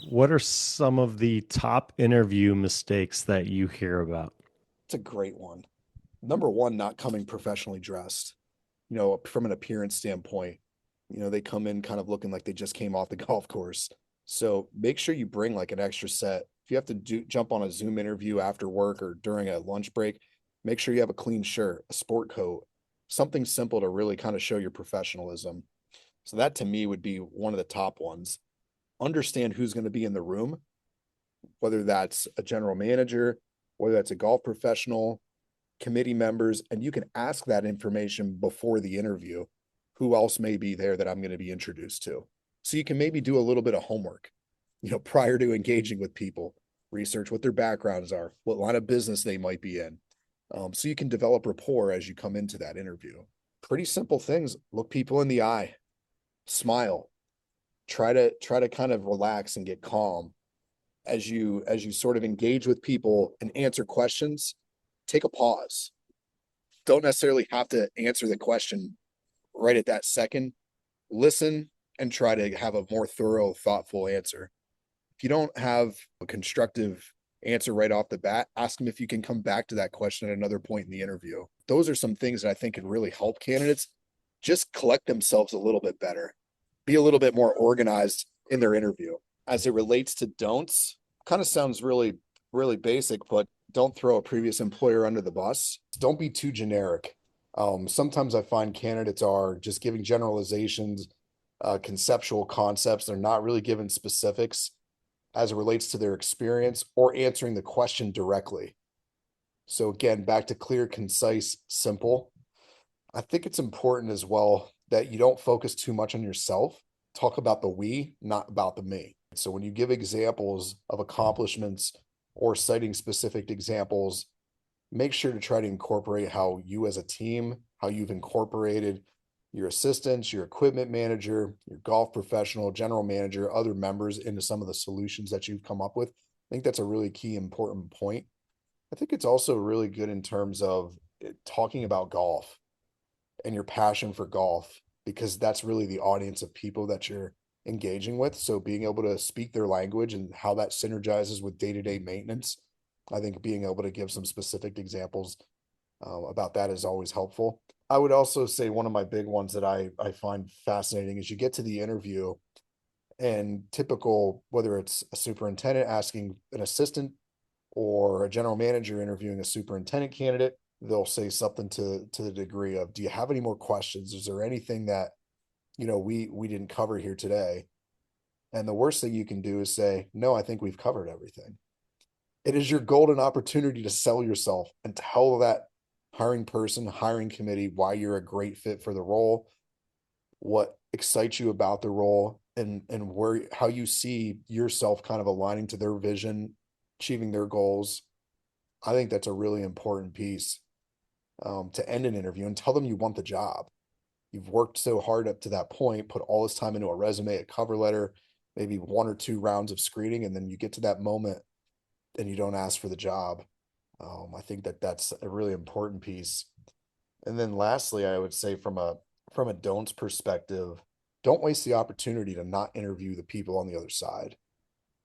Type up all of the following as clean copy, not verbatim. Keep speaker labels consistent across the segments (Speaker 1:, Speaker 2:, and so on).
Speaker 1: What are some of the top interview mistakes that you hear about?
Speaker 2: It's a great one. Number one, not coming professionally dressed. From an appearance standpoint, they come in kind of looking like they just came off the golf course. So make sure you bring like an extra set. If you have to jump on a Zoom interview after work or during a lunch break, make sure you have a clean shirt, a sport coat, something simple to really kind of show your professionalism. So that to me would be one of the top ones. Understand who's going to be in the room, whether that's a general manager, whether that's a golf professional, committee members, and you can ask that information before the interview. Who else may be there that I'm going to be introduced to? So you can maybe do a little bit of homework, prior to engaging with people, research what their backgrounds are, what line of business they might be in. So you can develop rapport as you come into that interview. Pretty simple things. Look people in the eye, smile, try to kind of relax and get calm as you sort of engage with people and answer questions. Take a pause. Don't necessarily have to answer the question right at that second. Listen and try to have a more thorough, thoughtful answer. If you don't have a constructive answer right off the bat, ask them if you can come back to that question at another point in the interview. Those are some things that I think can really help candidates just collect themselves a little bit better, be a little bit more organized in their interview. As it relates to don'ts, kind of sounds really, really basic, but don't throw a previous employer under the bus. Don't be too generic. Sometimes I find candidates are just giving generalizations, conceptual concepts. They're not really giving specifics as it relates to their experience or answering the question directly. So again, back to clear, concise, simple. I think it's important as well that you don't focus too much on yourself. Talk about the we, not about the me. So when you give examples of accomplishments or citing specific examples, make sure to try to incorporate how you as a team, how you've incorporated your assistants, your equipment manager, your golf professional, general manager, other members into some of the solutions that you've come up with. I think that's a really key important point. I think it's also really good in terms of talking about golf and your passion for golf, because that's really the audience of people that you're engaging with. So being able to speak their language and how that synergizes with day-to-day maintenance, I think being able to give some specific examples about that is always helpful. I would also say one of my big ones that I find fascinating is you get to the interview and typical, whether it's a superintendent asking an assistant or a general manager interviewing a superintendent candidate, they'll say something to the degree of, do you have any more questions? Is there anything that, we didn't cover here today? And the worst thing you can do is say, no, I think we've covered everything. It is your golden opportunity to sell yourself and tell that hiring person, hiring committee, why you're a great fit for the role, what excites you about the role, and where how you see yourself kind of aligning to their vision, achieving their goals. I think that's a really important piece, to end an interview and tell them you want the job. You've worked so hard up to that point, put all this time into a resume, a cover letter, maybe one or two rounds of screening, and then you get to that moment and you don't ask for the job. I think that that's a really important piece. And then lastly, I would say from a don'ts perspective, don't waste the opportunity to not interview the people on the other side.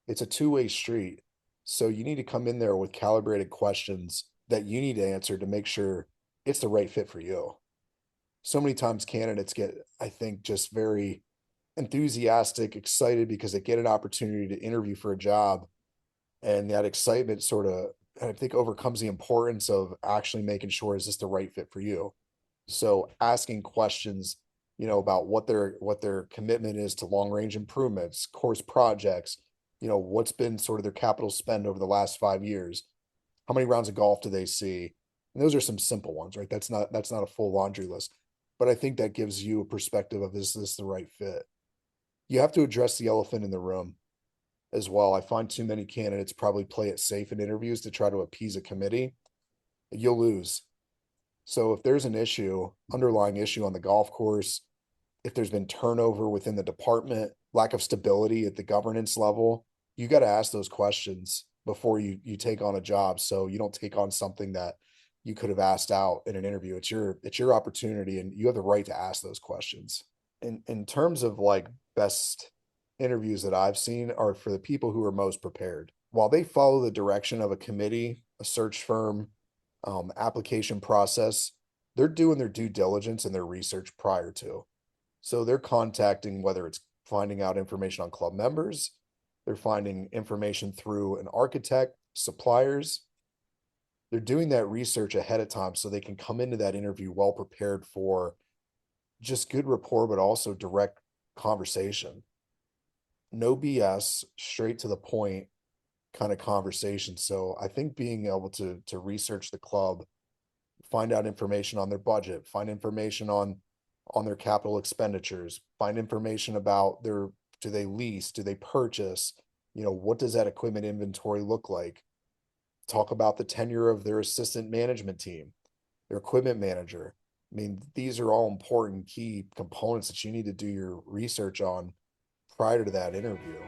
Speaker 2: It's a two-way street. So you need to come in there with calibrated questions that you need to answer to make sure it's the right fit for you. So many times candidates get, I think, just very enthusiastic, excited because they get an opportunity to interview for a job. And that excitement sort of, I think, overcomes the importance of actually making sure, is this the right fit for you? So asking questions, about what their commitment is to long range improvements, course projects, what's been sort of their capital spend over the last 5 years, how many rounds of golf do they see? And those are some simple ones, right? That's not a full laundry list, but I think that gives you a perspective of, is this the right fit? You have to address the elephant in the room as well. I find too many candidates probably play it safe in interviews to try to appease a committee. You'll lose. So if there's an issue, underlying issue on the golf course, if there's been turnover within the department, lack of stability at the governance level, you got to ask those questions before you take on a job. So you don't take on something that you could have asked out in an interview. It's your opportunity, and you have the right to ask those questions. In terms of like best interviews that I've seen are for the people who are most prepared. While they follow the direction of a committee, a search firm, application process, they're doing their due diligence and their research prior to. So they're contacting, whether it's finding out information on club members, they're finding information through an architect, suppliers. They're doing that research ahead of time so they can come into that interview well prepared for just good rapport, but also direct conversation. No BS, straight to the point kind of conversation. So I think being able to research the club, find out information on their budget, find information on their capital expenditures, find information about their, do they lease, do they purchase, what does that equipment inventory look like? Talk about the tenure of their assistant management team, their equipment manager. I mean, these are all important key components that you need to do your research on prior to that interview.